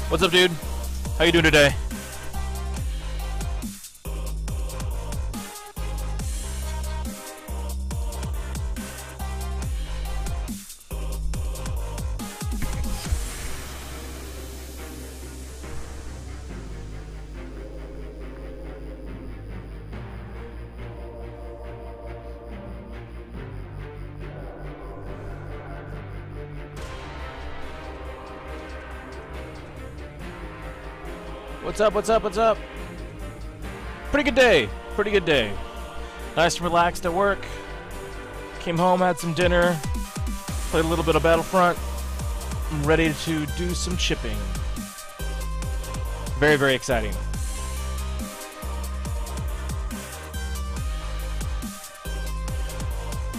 What's up, dude? How you doing today? What's up, what's up, what's up? Pretty good day. Pretty good day. Nice and relaxed at work. Came home, had some dinner. Played a little bit of Battlefront. I'm ready to do some chipping. Very, very exciting.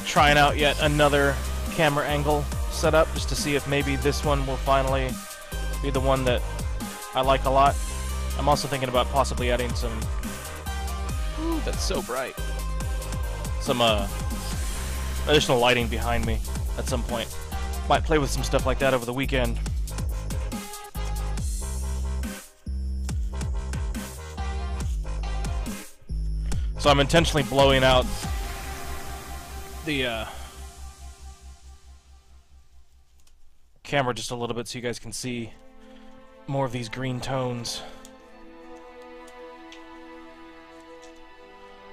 Trying out yet another camera angle setup just to see if maybe this one will finally be the one that I like a lot. I'm also thinking about possibly adding some... Ooh, that's so bright. Some additional lighting behind me at some point. Might play with some stuff like that over the weekend. So I'm intentionally blowing out the camera just a little bit so you guys can see more of these green tones.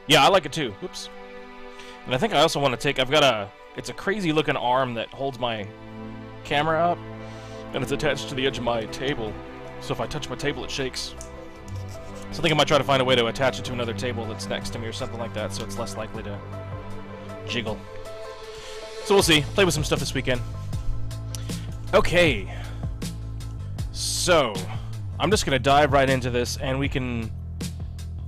Yeah, I like it too. Oops. And I think I also want to take... I've got it's a crazy looking arm that holds my camera up, and it's attached to the edge of my table. So if I touch my table, it shakes. So I think I might try to find a way to attach it to another table that's next to me or something like that, so it's less likely to jiggle. So we'll see. Play with some stuff this weekend. Okay. So, I'm just going to dive right into this, and we can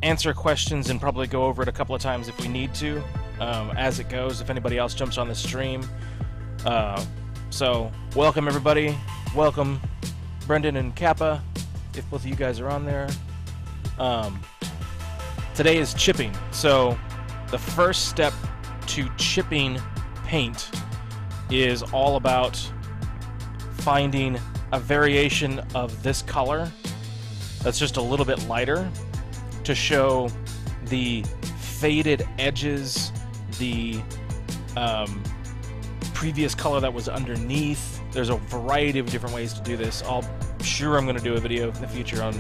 answer questions and probably go over it a couple of times if we need to, as it goes, if anybody else jumps on the stream. So, welcome everybody. Welcome Brendan and Kappa, if both of you guys are on there. Today is chipping. So, the first step to chipping paint is all about finding a variation of this color that's just a little bit lighter to show the faded edges, the previous color that was underneath. There's a variety of different ways to do this. I'm sure I'm going to do a video in the future on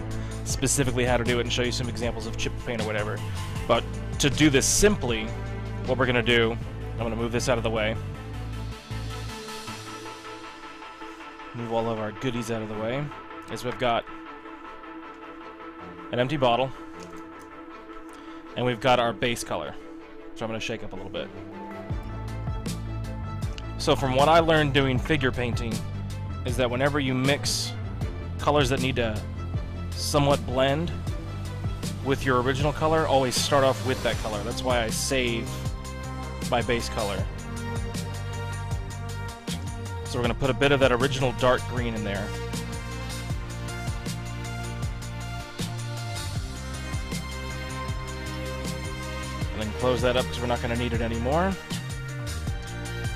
specifically how to do it and show you some examples of chip paint or whatever. But to do this simply, what we're going to do, I'm going to move this out of the way. Move all of our goodies out of the way, is we've got an empty bottle, and we've got our base color, which I'm going to shake up a little bit. So from what I learned doing figure painting, is that whenever you mix colors that need to somewhat blend with your original color, always start off with that color. That's why I save my base color. So we're going to put a bit of that original dark green in there. And then close that up because we're not going to need it anymore.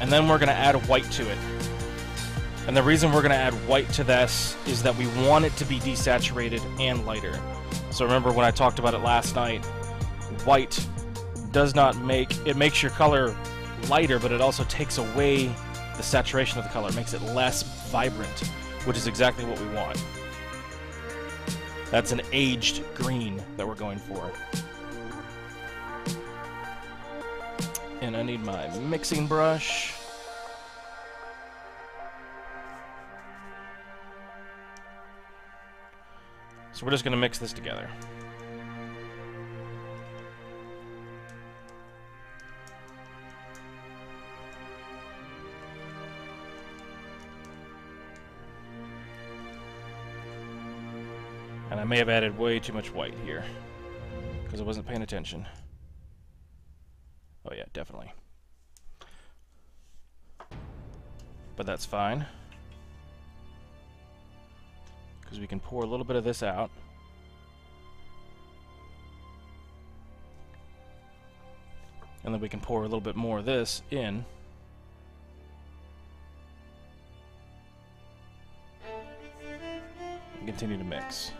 And then we're going to add white to it. And the reason we're going to add white to this is that we want it to be desaturated and lighter. So remember when I talked about it last night, white does not make... It makes your color lighter, but it also takes away the saturation of the color. It makes it less vibrant, which is exactly what we want. That's an aged green that we're going for. And I need my mixing brush. So we're just going to mix this together. And I may have added way too much white here because I wasn't paying attention. Oh yeah, definitely. But that's fine, because we can pour a little bit of this out. And then we can pour a little bit more of this in. and continue to mix.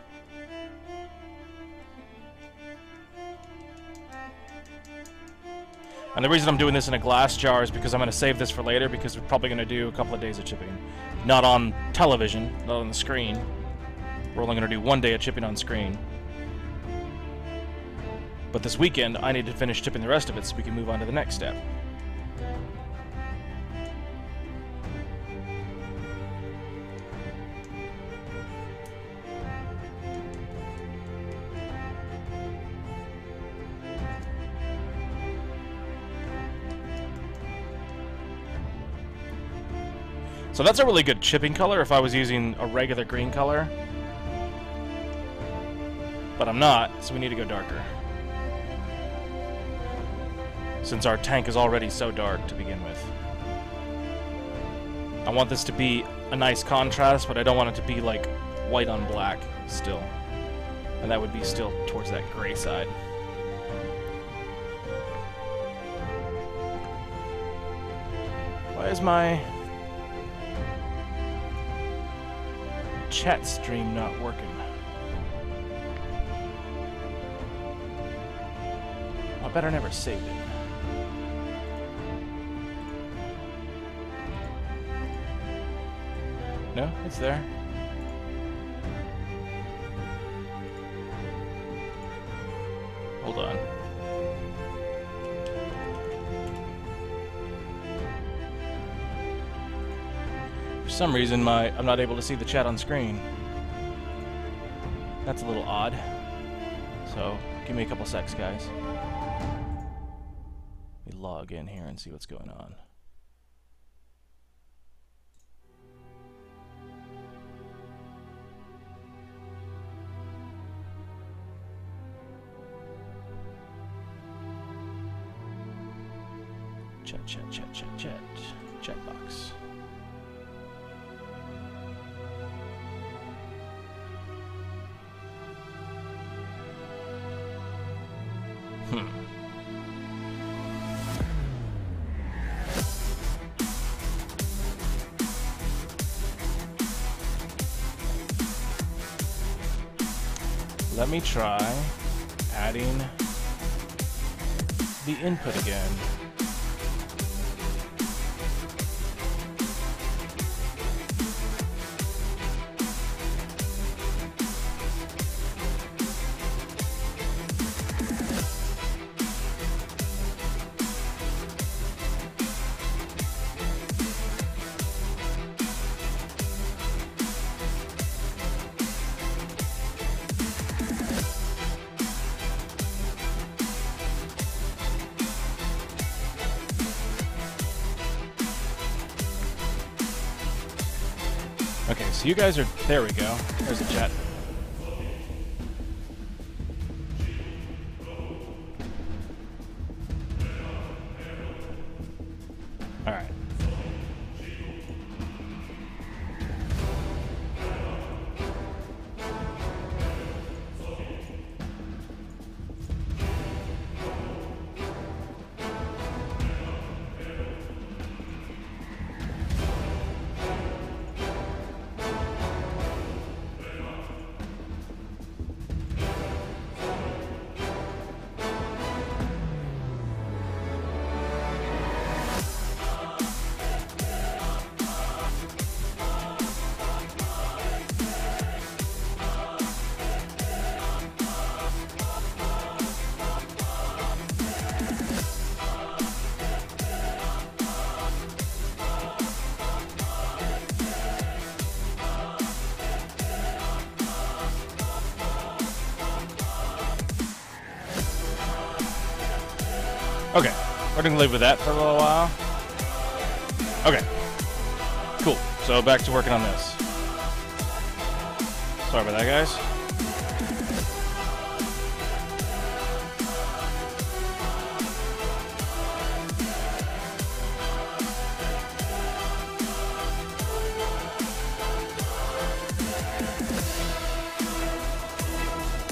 And the reason I'm doing this in a glass jar is because I'm going to save this for later, because we're probably going to do a couple of days of chipping. Not on television, not on the screen. We're only going to do 1 day of chipping on screen. But this weekend, I need to finish chipping the rest of it so we can move on to the next step. So that's a really good chipping color if I was using a regular green color. But I'm not, so we need to go darker. Since our tank is already so dark to begin with. I want this to be a nice contrast, but I don't want it to be like white on black still. And that would be still towards that gray side. Why is my chat stream not working? I better never saved it. No, it's there. Hold on. For some reason, I'm not able to see the chat on screen. That's a little odd. So, give me a couple secs, guys. Let me log in here and see what's going on. Chat box. Let me try adding the input again. Okay, so you guys are... There we go. There's the chat. Alright. Okay, we're gonna live with that for a little while. Okay, cool. So back to working on this. Sorry about that, guys.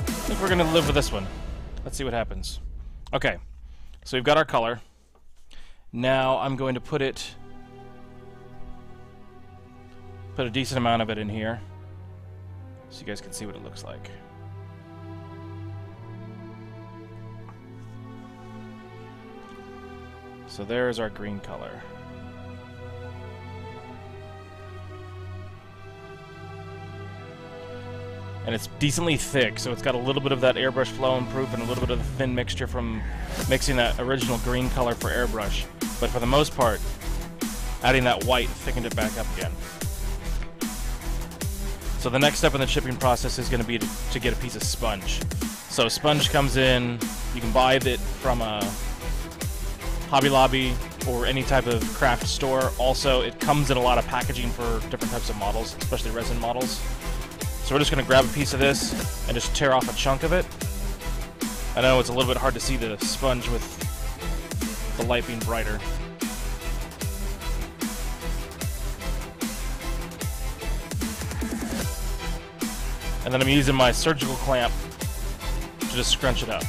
I think we're gonna live with this one. Let's see what happens. Okay. So we've got our color. Now I'm going to put a decent amount of it in here. so you guys can see what it looks like. So there's our green color. And it's decently thick, so it's got a little bit of that airbrush flow improve and a little bit of the thin mixture from mixing that original green color for airbrush. But for the most part, adding that white thickened it back up again. So the next step in the chipping process is going to be to get a piece of sponge. So sponge comes in, you can buy it from a Hobby Lobby or any type of craft store. Also, it comes in a lot of packaging for different types of models, especially resin models. So we're just going to grab a piece of this and just tear off a chunk of it. I know it's a little bit hard to see the sponge with the light being brighter. And then I'm using my surgical clamp to just scrunch it up.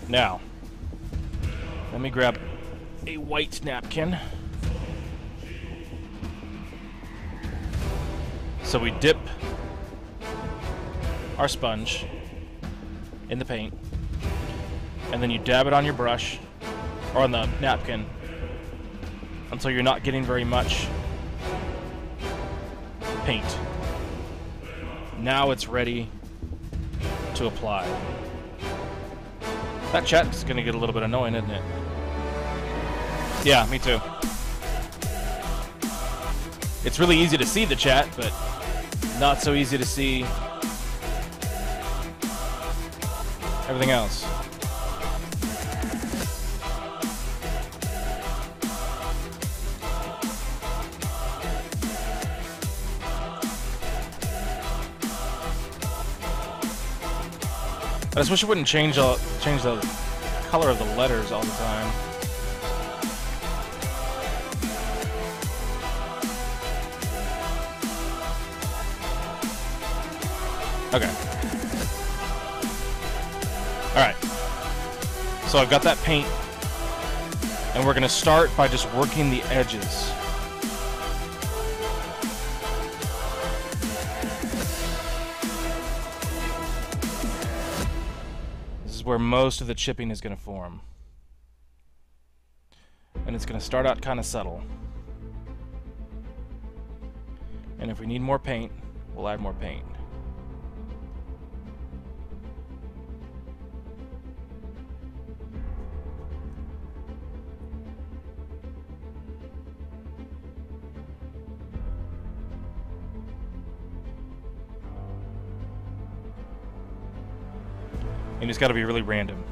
Now, let me grab a white napkin. So we dip our sponge in the paint, and then you dab it on your brush, or on the napkin, until you're not getting very much paint. Now it's ready to apply. That chat's gonna get a little bit annoying, isn't it? Yeah, me too. It's really easy to see the chat, but not so easy to see everything else. I just wish it wouldn't change the color of the letters all the time. Okay. Alright. So I've got that paint, and we're going to start by just working the edges. Where most of the chipping is going to form. And it's going to start out kind of subtle. And if we need more paint, we'll add more paint. And it's got to be really random.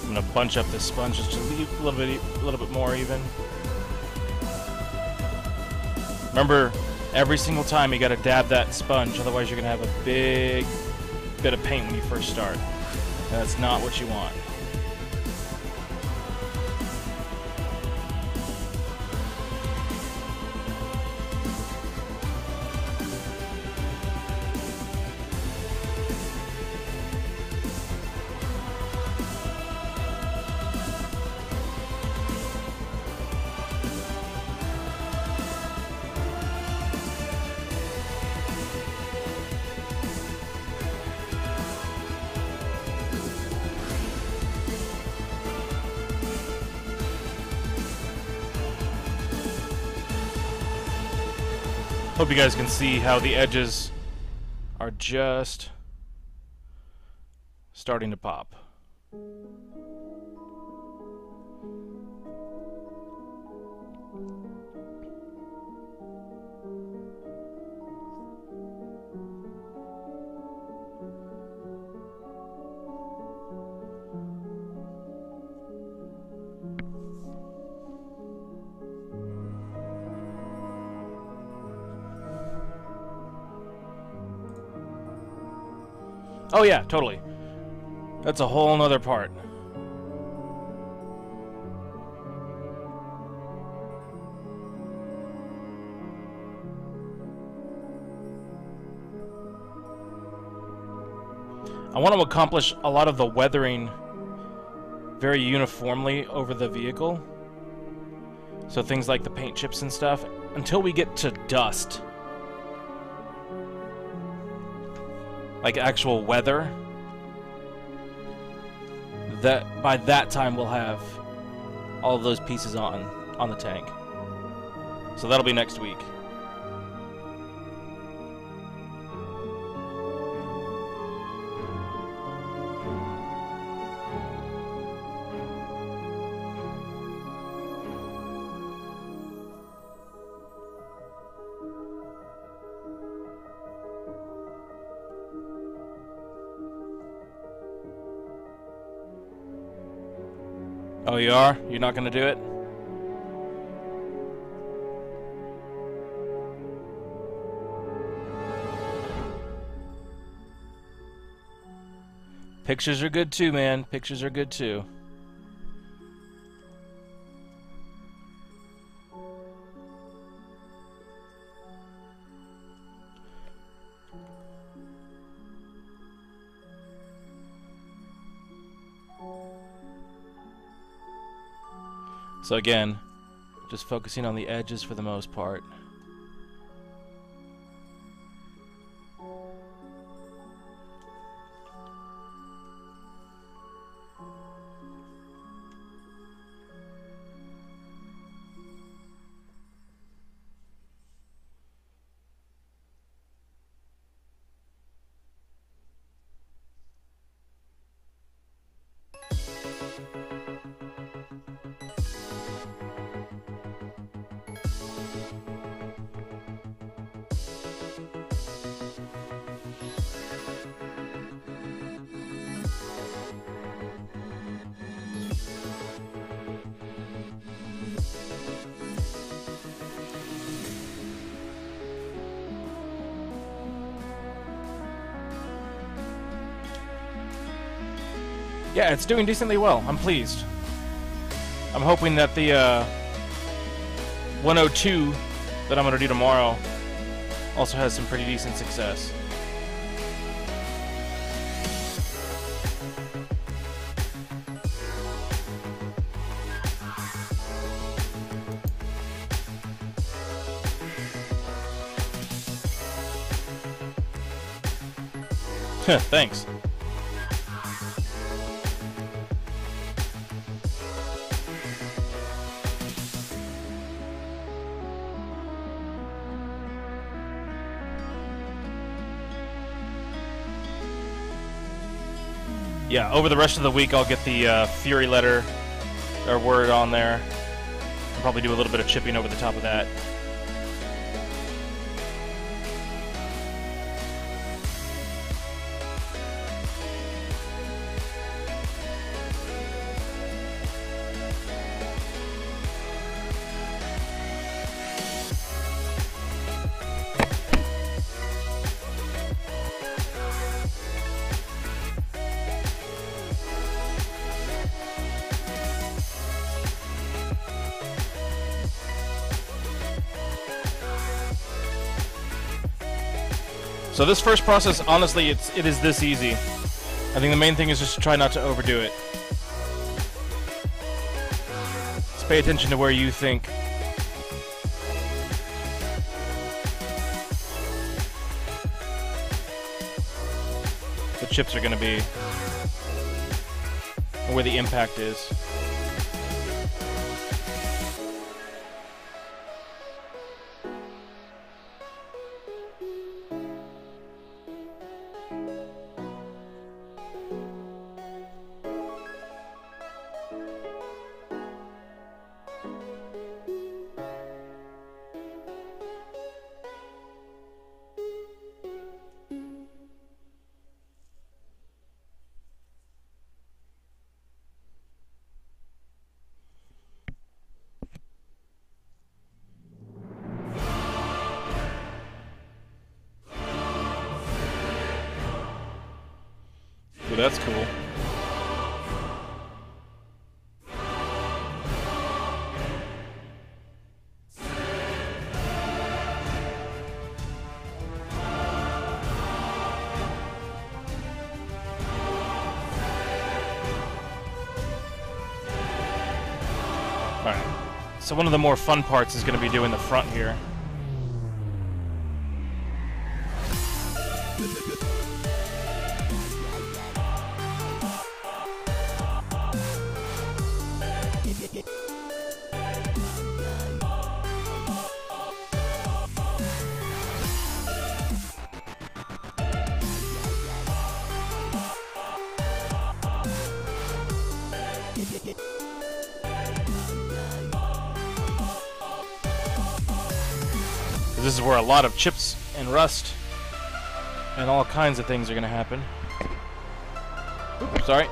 I'm gonna bunch up this sponge just to leave a little bit more even. Remember, every single time you gotta dab that sponge, otherwise you're gonna have a big bit of paint when you first start. And that's not what you want. Hope you guys can see how the edges are just starting to pop. Oh yeah, totally. That's a whole nother part. I want to accomplish a lot of the weathering very uniformly over the vehicle. So things like the paint chips and stuff, until we get to dust. Like actual weather, that by that time we'll have all of those pieces on the tank. So that'll be next week. Oh, you are? You're not gonna do it? Pictures are good too, man. Pictures are good too. So again, just focusing on the edges for the most part. Yeah, it's doing decently well. I'm pleased. I'm hoping that the 102 that I'm going to do tomorrow also has some pretty decent success. Thanks. Yeah, over the rest of the week I'll get the Fury letter or word on there. I'll probably do a little bit of chipping over the top of that. So this first process, honestly, it is this easy. I think the main thing is just to try not to overdo it. Just pay attention to where you think the chips are going to be, or where the impact is. that's cool. Alright. So one of the more fun parts is going to be doing the front here. This is where a lot of chips and rust and all kinds of things are going to happen. Oops, sorry.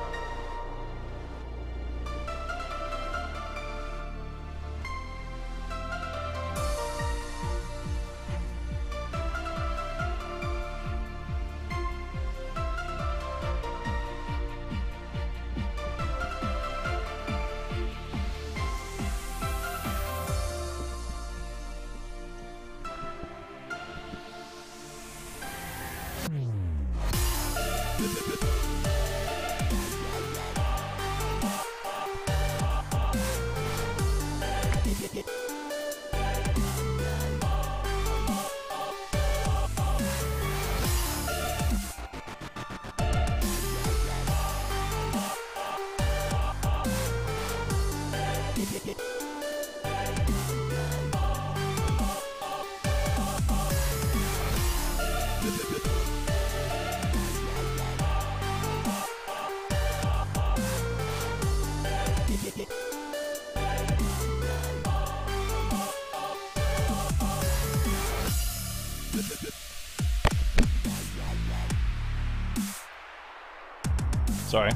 Sorry.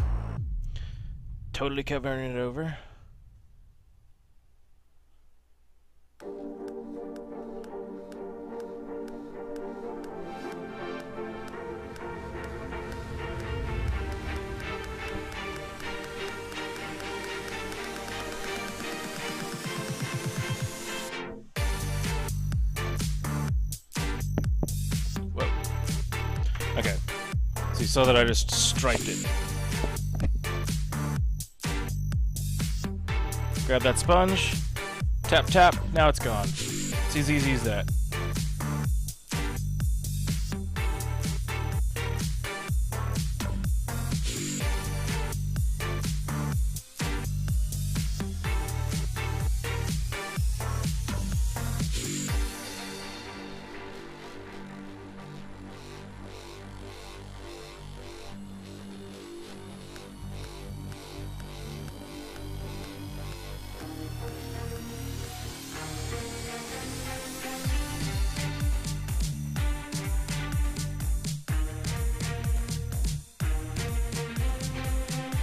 Totally covering it over. Whoa. Okay. So you saw that I just striped it. Grab that sponge, tap tap, now it's gone. It's as easy as that.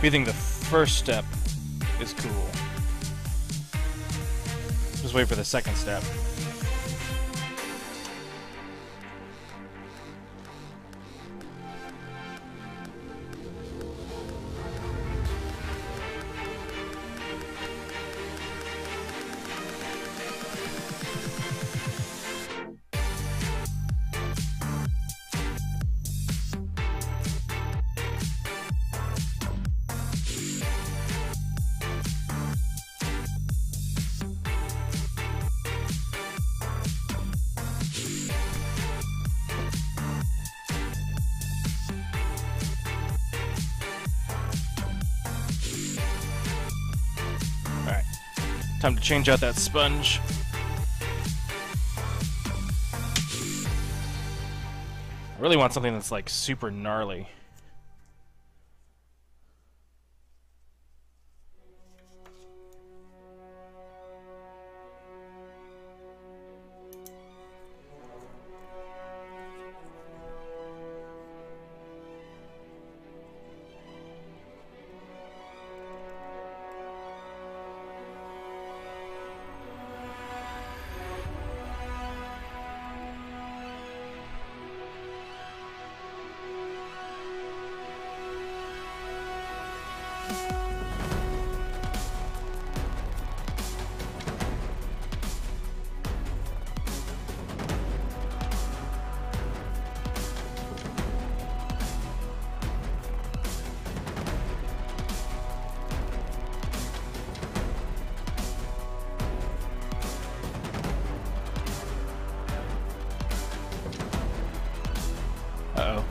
I think the first step is cool. Just wait for the second step. Time to change out that sponge. I really want something that's like super gnarly. Uh-oh.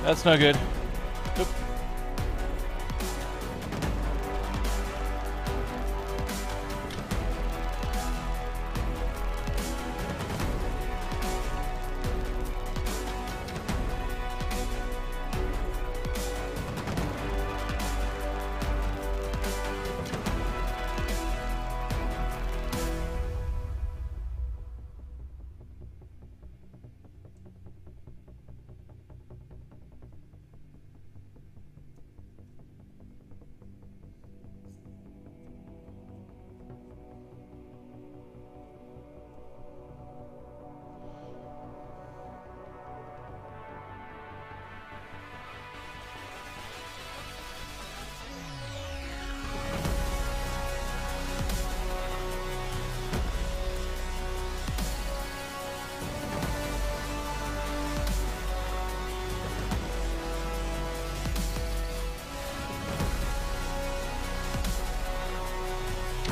That's no good. Oop.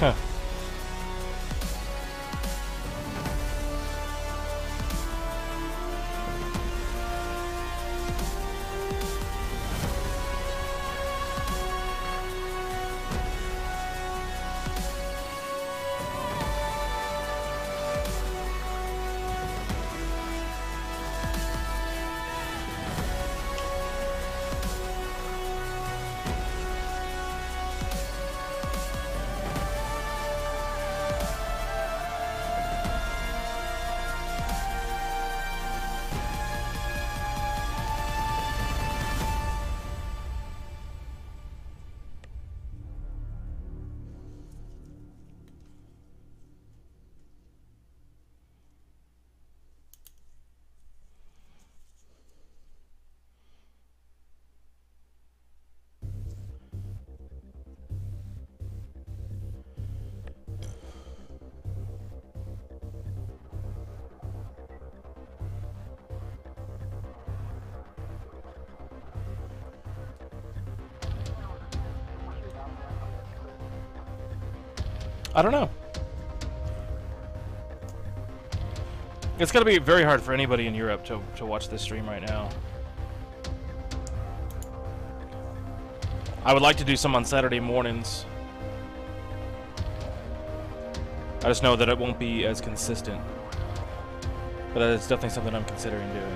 Huh. I don't know. It's gotta be very hard for anybody in Europe to watch this stream right now. I would like to do some on Saturday mornings. I just know that it won't be as consistent. But it's definitely something I'm considering doing.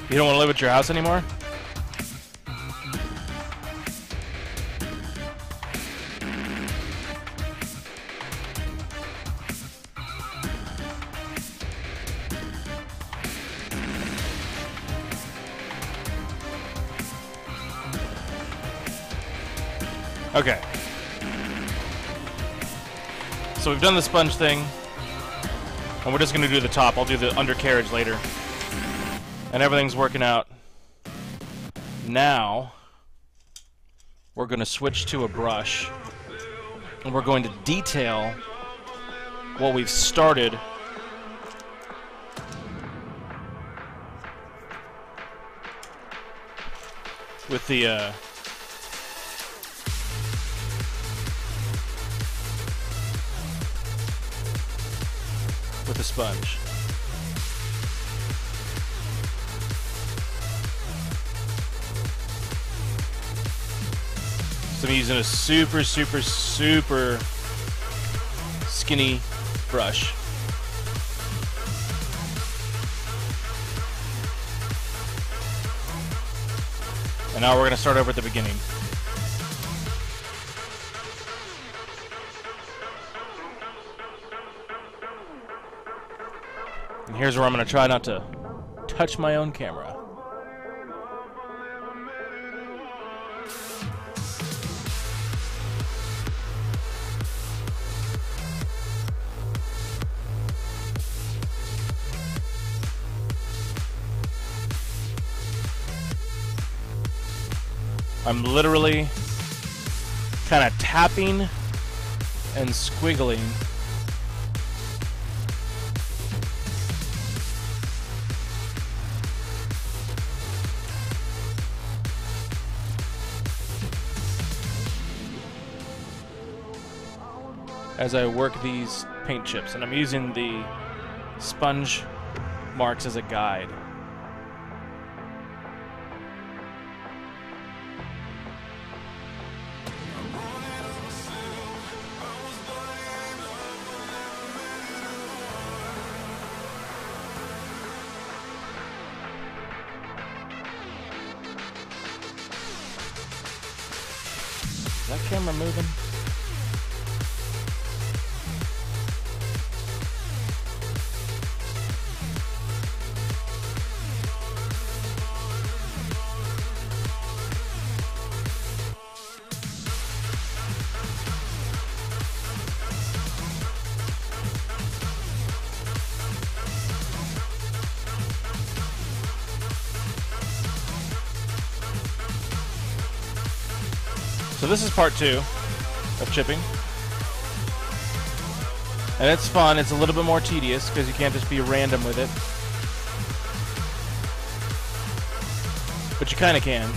You don't want to live at your house anymore? Okay. So we've done the sponge thing, and we're just going to do the top. I'll do the undercarriage later. And everything's working out. Now, we're going to switch to a brush, and we're going to detail what we've started with the sponge. So I'm using a super skinny brush. And now we're going to start over at the beginning. And here's where I'm going to try not to touch my own camera. I'm literally kind of tapping and squiggling as I work these paint chips, and I'm using the sponge marks as a guide. Is that camera moving? So this is part 2 of chipping. And it's fun. It's a little bit more tedious because you can't just be random with it. But you kind of can.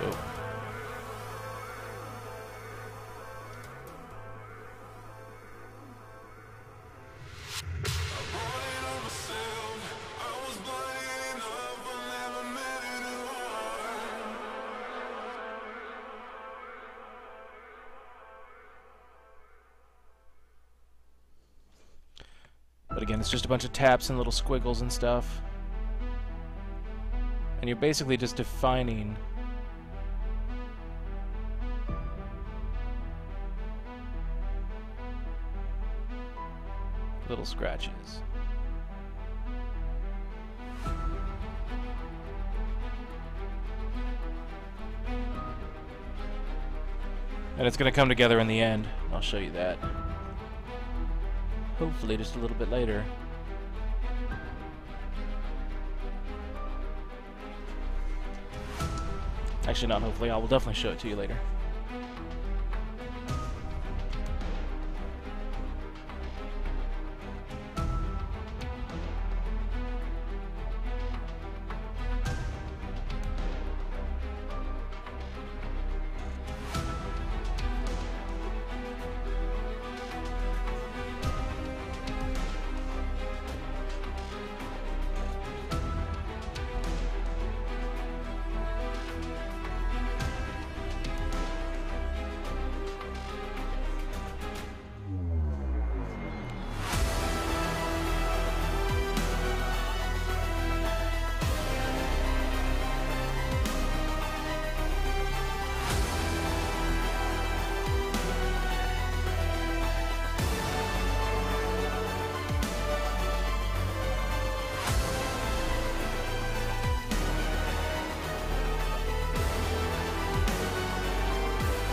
Oh. But again, it's just a bunch of taps and little squiggles and stuff. And you're basically just defining little scratches. And it's going to come together in the end. I'll show you that. Hopefully just a little bit later. Actually, not hopefully. I will definitely show it to you later.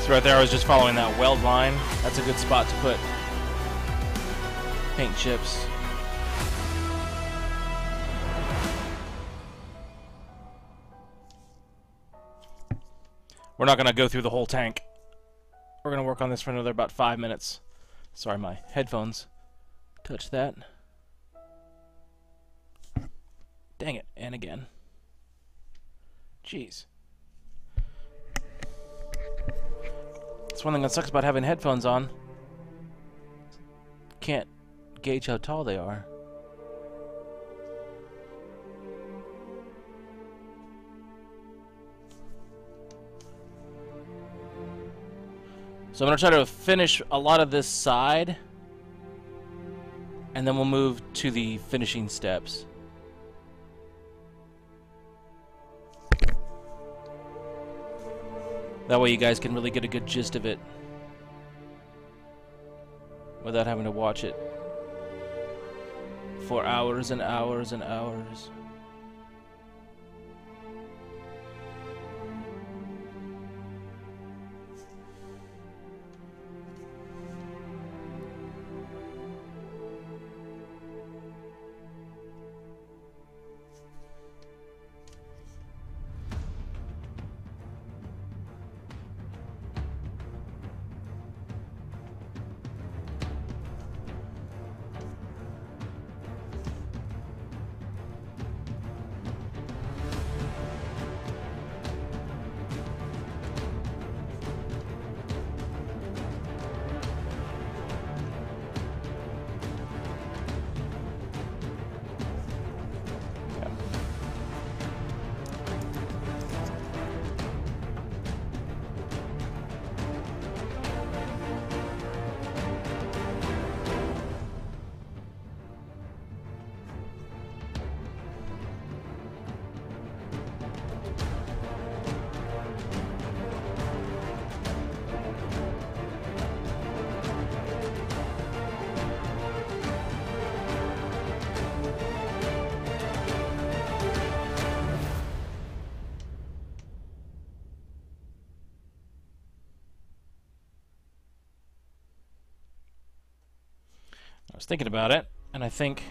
So right there, I was just following that weld line. That's a good spot to put paint chips. We're not going to go through the whole tank. We're going to work on this for another about 5 minutes. Sorry, my headphones touched that. Dang it, and again. Jeez. That's one thing that sucks about having headphones on. Can't gauge how tall they are. So I'm going to try to finish a lot of this side, and then we'll move to the finishing steps. That way you guys can really get a good gist of it without having to watch it for hours and hours and hours. I was thinking about it, and I think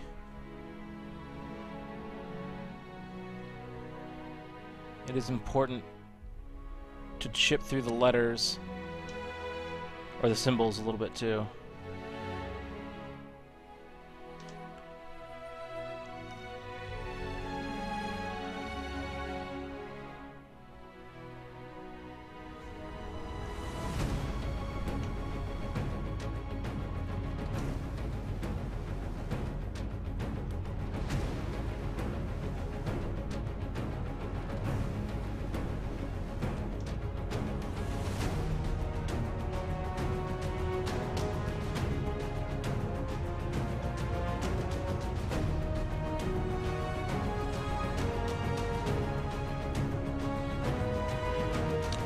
it is important to chip through the letters or the symbols a little bit too.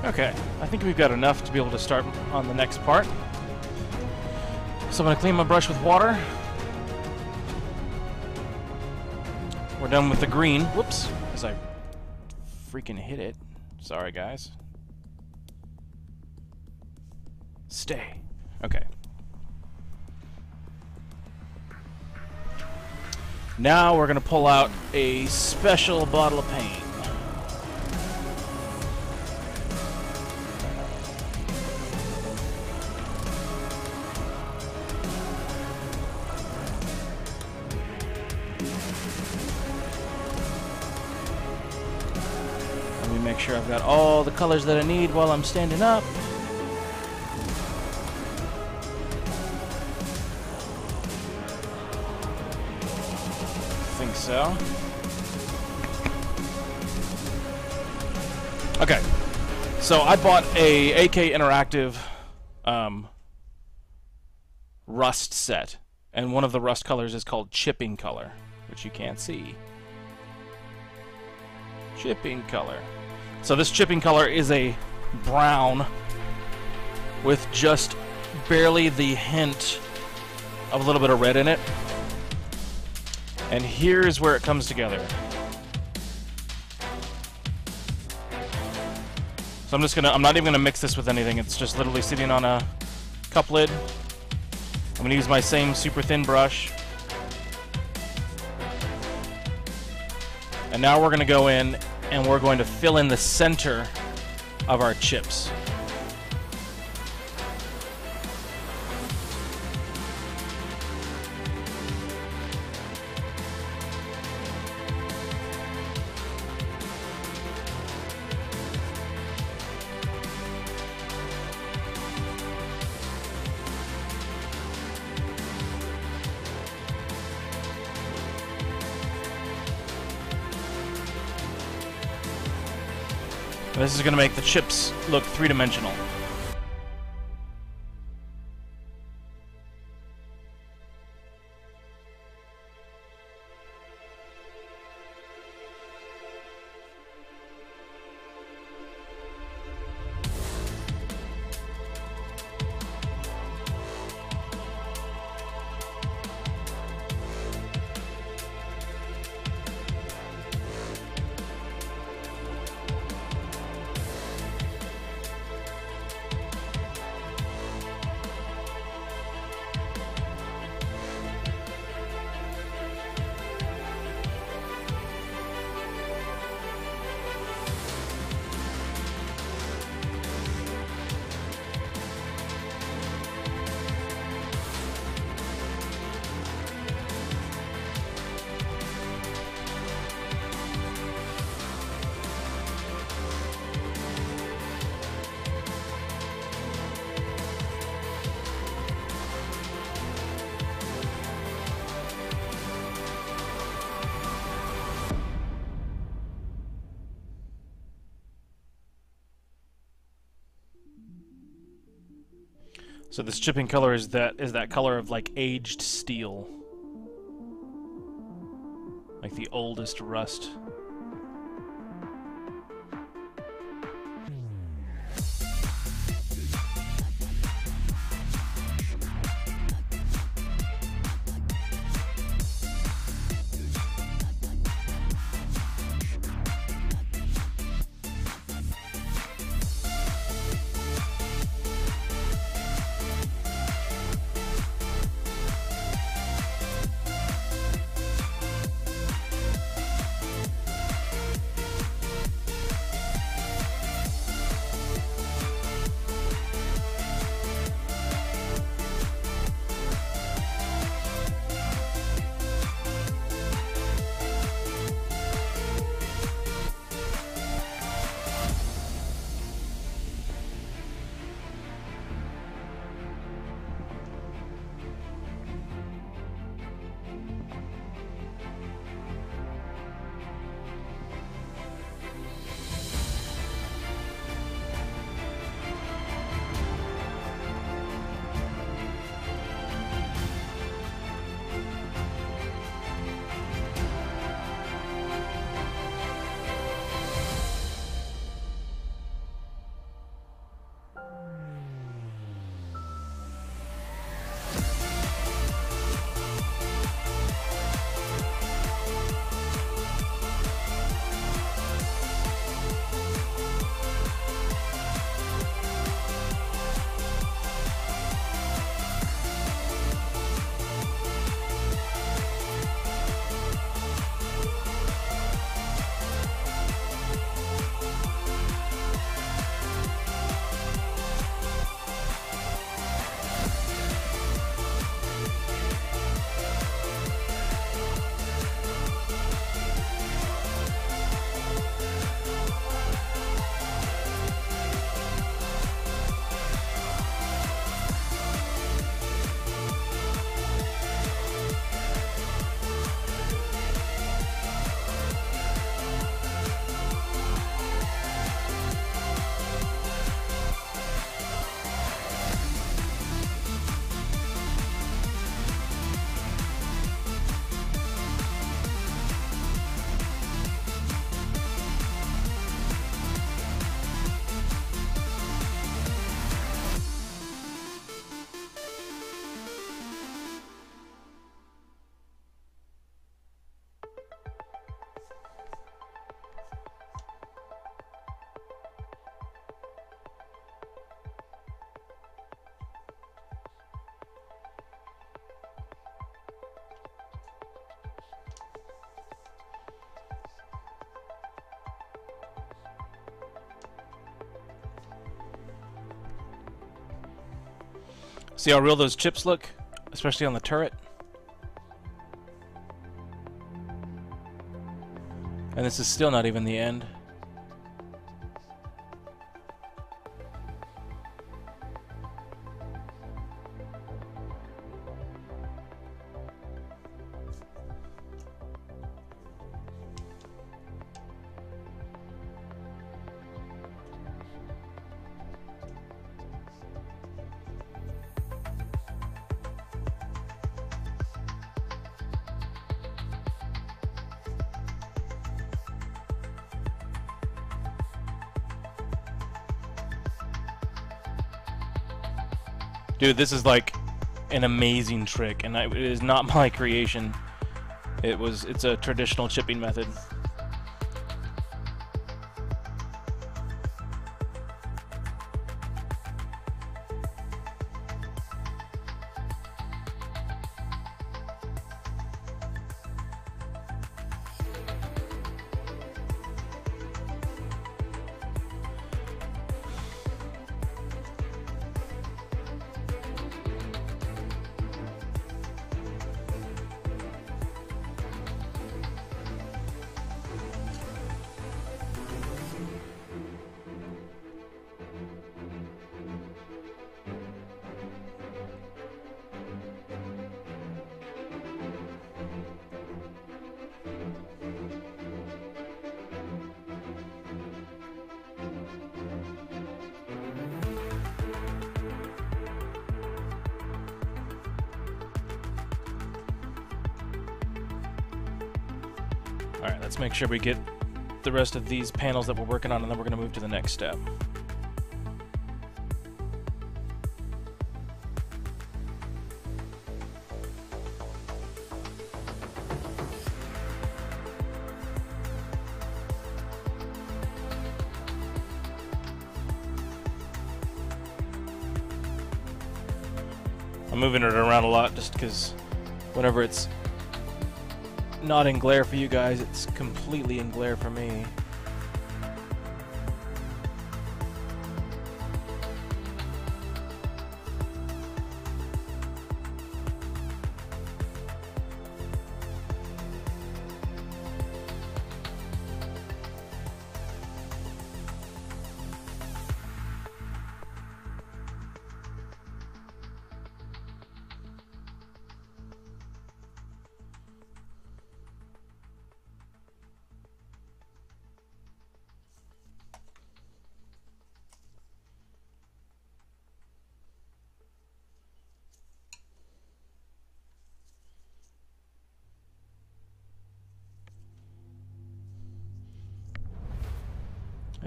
Okay, I think we've got enough to be able to start on the next part. So I'm going to clean my brush with water. We're done with the green. Whoops, as I freaking hit it. Sorry, guys. Stay. Okay. Now we're going to pull out a special bottle of paint. Make sure I've got all the colors that I need while I'm standing up. I think so. Okay, so I bought a AK Interactive Rust set, and one of the Rust colors is called Chipping Color, which you can't see. Chipping Color. So this chipping color is a brown with just barely the hint of a little bit of red in it. And here's where it comes together. So I'm not even gonna mix this with anything. It's just literally sitting on a cup lid. I'm gonna use my same super thin brush. And now we're gonna go in and we're going to fill in the center of our chips. And this is going to make the chips look three-dimensional. So this chipping color is that color of like aged steel. Like the oldest rust. See how real those chips look? Especially on the turret. And this is still not even the end. Dude, this is like an amazing trick, and it is not my creation. It's a traditional chipping method. Alright, let's make sure we get the rest of these panels that we're working on, and then we're going to move to the next step. I'm moving it around a lot just because whenever it's not in glare for you guys, it's completely in glare for me.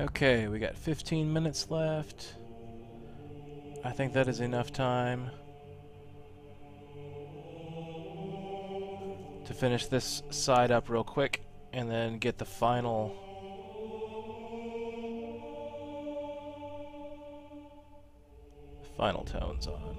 Okay, we got 15 minutes left. I think that is enough time to finish this side up real quick and then get the final tones on.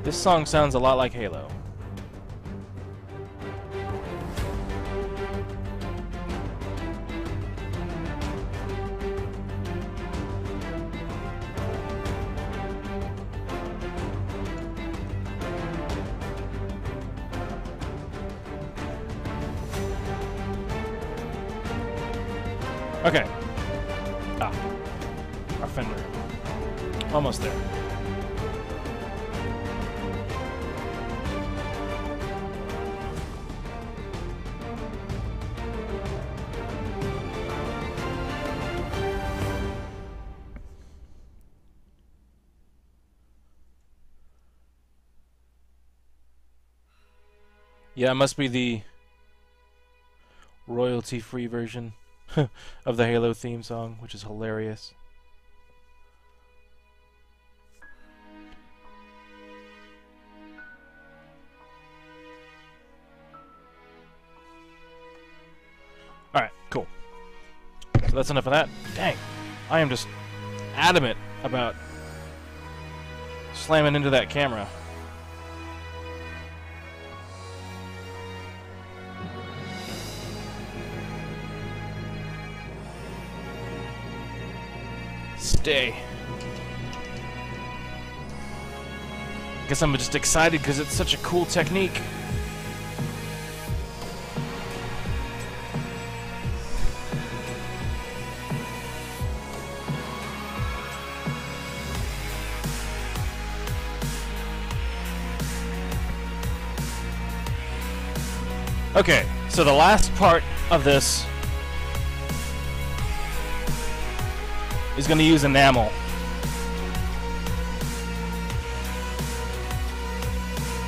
This song sounds a lot like Halo. Okay. Ah. Our fender. Almost there. Yeah, it must be the royalty-free version of the Halo theme song, which is hilarious. Alright, cool. So that's enough of that. Dang. I am just adamant about slamming into that camera. Stay. Guess I'm just excited because it's such a cool technique. Okay, so the last part of this is going to use enamel.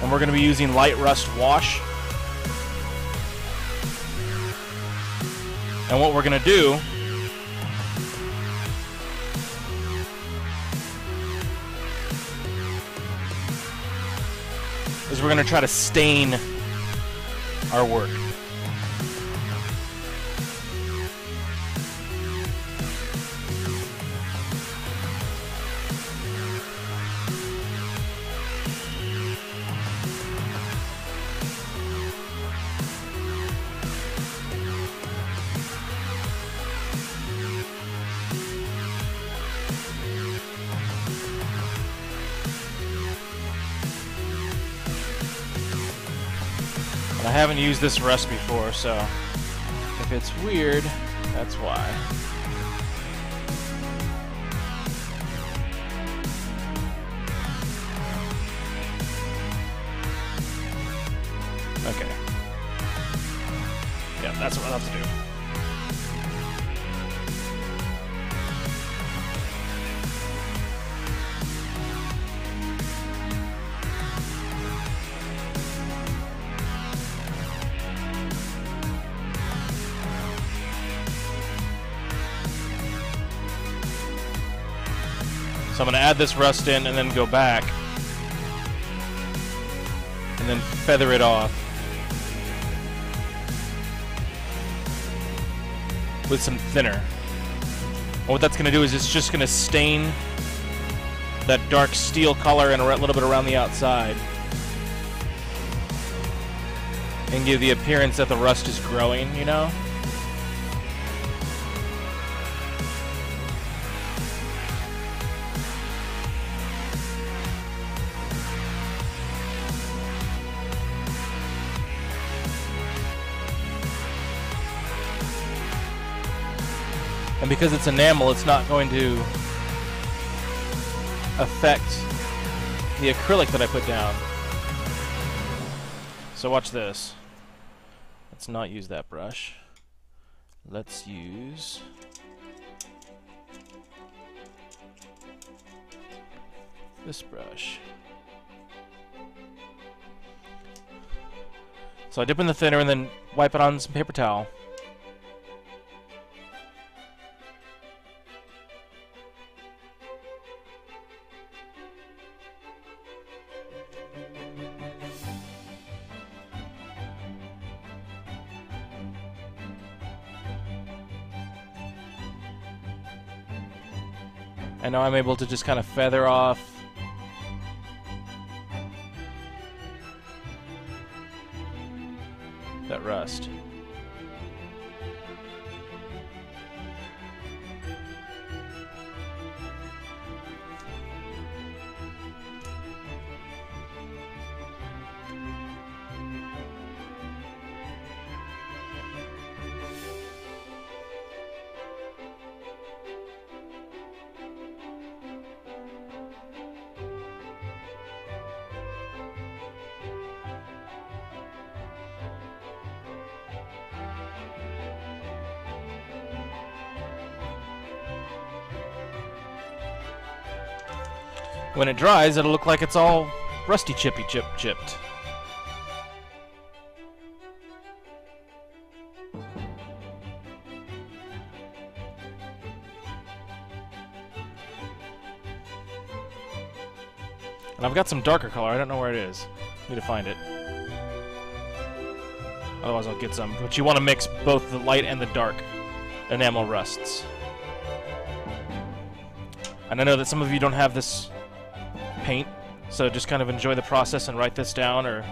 And we're going to be using light rust wash. And what we're going to do is we're going to try to stain our work. I haven't used this rust before, so if it's weird, that's why. Okay. Yeah, that's what I'll have to do. So I'm going to add this rust in and then go back and then feather it off with some thinner. And what that's going to do is it's just going to stain that dark steel color and a little bit around the outside and give the appearance that the rust is growing, you know? And because it's enamel, it's not going to affect the acrylic that I put down. So watch this. Let's not use that brush. Let's use this brush. So I dip in the thinner and then wipe it on some paper towel. And now I'm able to just kind of feather off that rust. When it dries, it'll look like it's all rusty chipped. And I've got some darker color. I don't know where it is. Need to find it. Otherwise I'll get some. But you want to mix both the light and the dark enamel rusts. And I know that some of you don't have this paint, so just kind of enjoy the process and write this down, or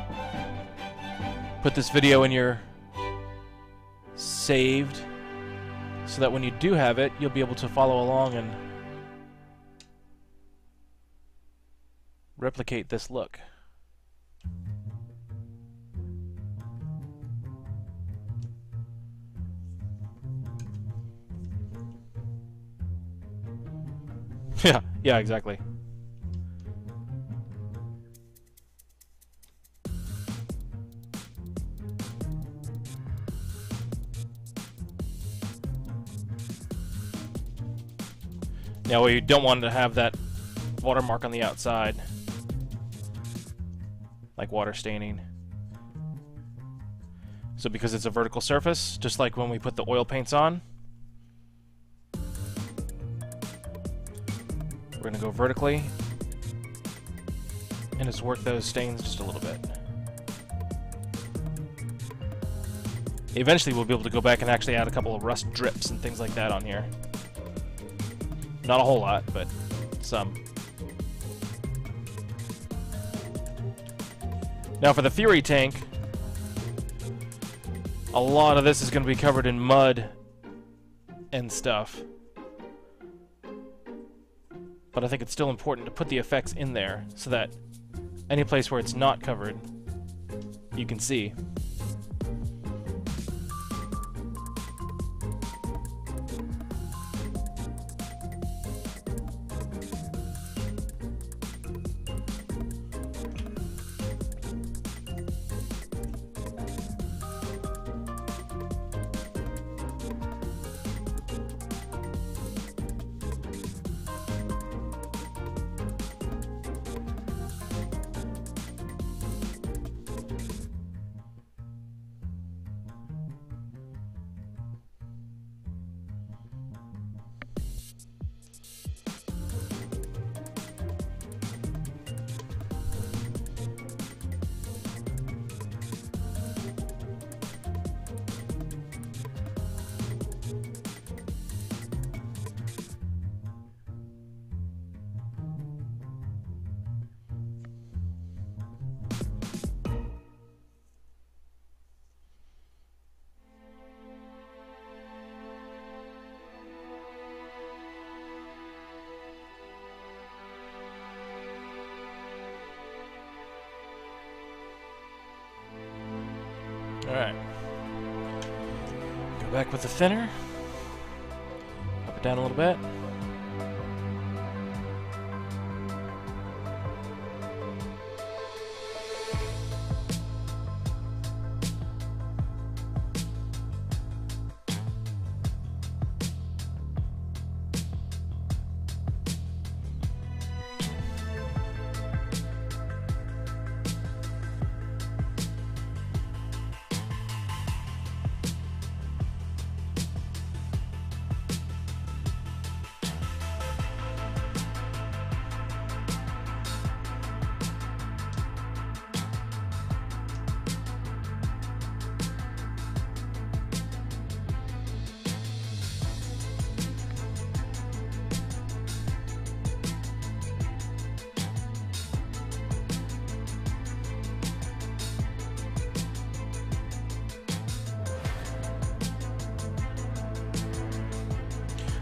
put this video in your saved, so that when you do have it, you'll be able to follow along and replicate this look. Yeah, exactly. Now, we don't want to have that watermark on the outside, like water staining. So because it's a vertical surface, just like when we put the oil paints on, we're going to go vertically and just work those stains just a little bit. Eventually we'll be able to go back and actually add a couple of rust drips and things like that on here. Not a whole lot, but some. Now for the Fury tank, a lot of this is going to be covered in mud and stuff. But I think it's still important to put the effects in there so that any place where it's not covered, you can see. Alright. Go back with the thinner. Up it down a little bit.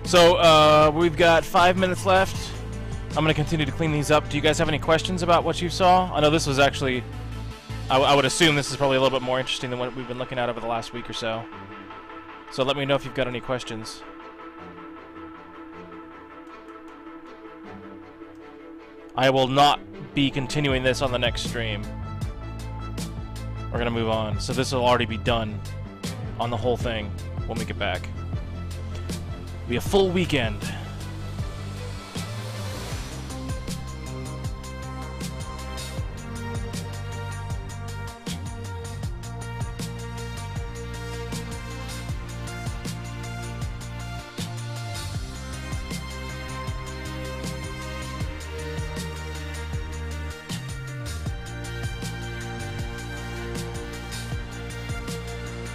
So, we've got 5 minutes left. I'm going to continue to clean these up. Do you guys have any questions about what you saw? I know this was actually... I would assume this is probably a little bit more interesting than what we've been looking at over the last week or so. So let me know if you've got any questions. I will not be continuing this on the next stream. We're going to move on. So this will already be done on the whole thing when we get back. Be a full weekend.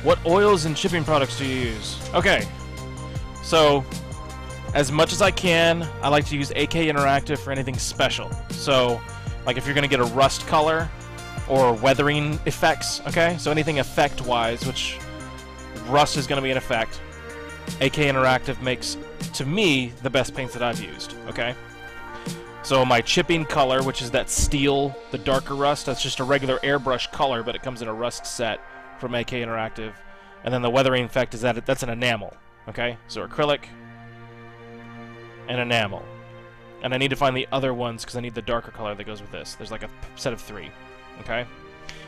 What oils and chipping products do you use? Okay, so as much as I can, I like to use AK Interactive for anything special. So, like if you're going to get a rust color or weathering effects, okay? So anything effect-wise, which rust is going to be an effect, AK Interactive makes, to me, the best paints that I've used, okay? So my chipping color, which is that steel, the darker rust, that's just a regular airbrush color, but it comes in a rust set from AK Interactive. And then the weathering effect is that's an enamel, okay? So acrylic and enamel. And I need to find the other ones because I need the darker color that goes with this. There's like a set of 3, okay?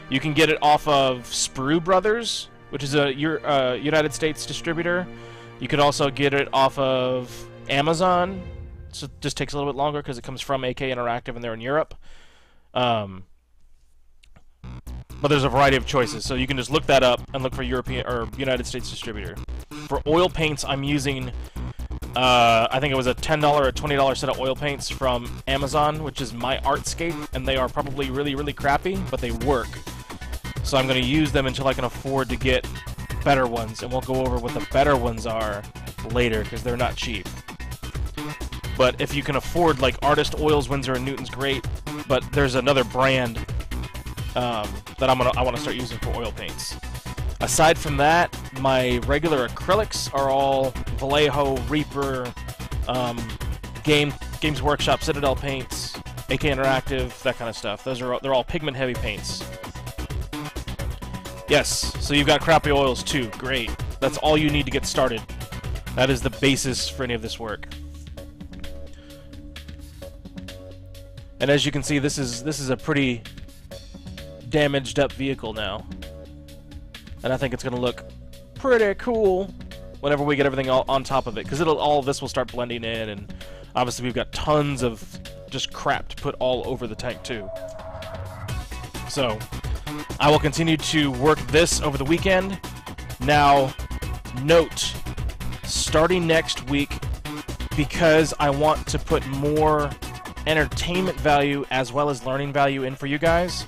You can get it off of Sprue Brothers, which is a United States distributor. You could also get it off of Amazon. So it just takes a little bit longer because it comes from AK Interactive and they're in Europe. But there's a variety of choices, so you can just look that up and look for European or United States distributor. For oil paints, I'm using, I think it was a $10 or $20 set of oil paints from Amazon, which is My Artscape, and they are probably really, really crappy, but they work. So I'm going to use them until I can afford to get better ones, and we'll go over what the better ones are later, because they're not cheap. But if you can afford, like, Artist Oils, Winsor & Newton's great, but there's another brand that I want to start using for oil paints. Aside from that, my regular acrylics are all Vallejo, Reaper, Games Workshop, Citadel paints, AK Interactive, that kind of stuff. They're all pigment-heavy paints. Yes, so you've got crappy oils too. Great. That's all you need to get started. That is the basis for any of this work. And as you can see, this is a pretty damaged up vehicle now. And I think it's going to look pretty cool whenever we get everything all on top of it, because all of this will start blending in, and obviously we've got tons of just crap to put all over the tank too. So I will continue to work this over the weekend. Now, note, starting next week, because I want to put more entertainment value as well as learning value in for you guys,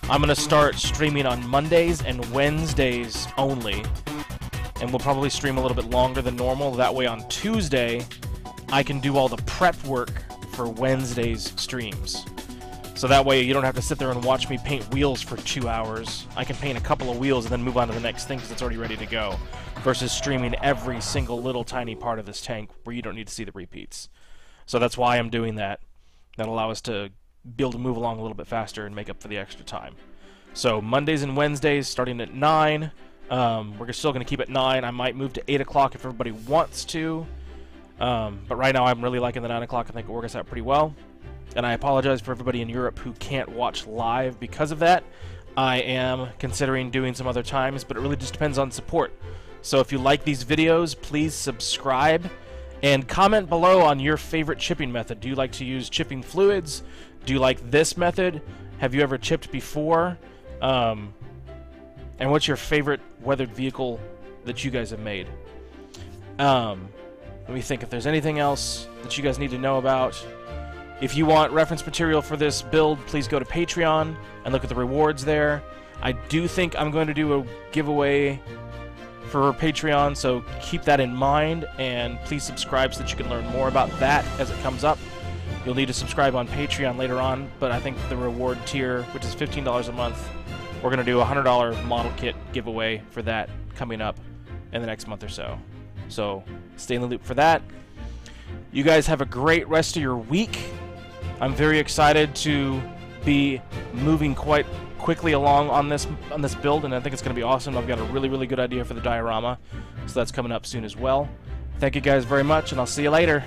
I'm going to start streaming on Mondays and Wednesdays only. And we'll probably stream a little bit longer than normal. That way on Tuesday, I can do all the prep work for Wednesday's streams. So that way you don't have to sit there and watch me paint wheels for 2 hours. I can paint a couple of wheels and then move on to the next thing because it's already ready to go. Versus streaming every single little tiny part of this tank where you don't need to see the repeats. So that's why I'm doing that. That'll allow us to be able to move along a little bit faster and make up for the extra time. So Mondays and Wednesdays starting at 9. We're still going to keep it 9. I might move to 8 o'clock if everybody wants to. But right now I'm really liking the 9 o'clock. I think it works out pretty well. And I apologize for everybody in Europe who can't watch live because of that. I am considering doing some other times, but it really just depends on support. So if you like these videos, please subscribe. And comment below on your favorite chipping method. Do you like to use chipping fluids? Do you like this method? Have you ever chipped before? And what's your favorite weathered vehicle that you guys have made? Let me think if there's anything else that you guys need to know about. If you want reference material for this build, please go to Patreon and look at the rewards there. I do think I'm going to do a giveaway for Patreon, so keep that in mind, and please subscribe so that you can learn more about that as it comes up. You'll need to subscribe on Patreon later on, but I think the reward tier, which is $15 a month, we're going to do a $100 model kit giveaway for that coming up in the next month or so. So stay in the loop for that. You guys have a great rest of your week. I'm very excited to be moving quite quickly along on this build, and I think it's going to be awesome. I've got a really, really good idea for the diorama, so that's coming up soon as well. Thank you guys very much, and I'll see you later.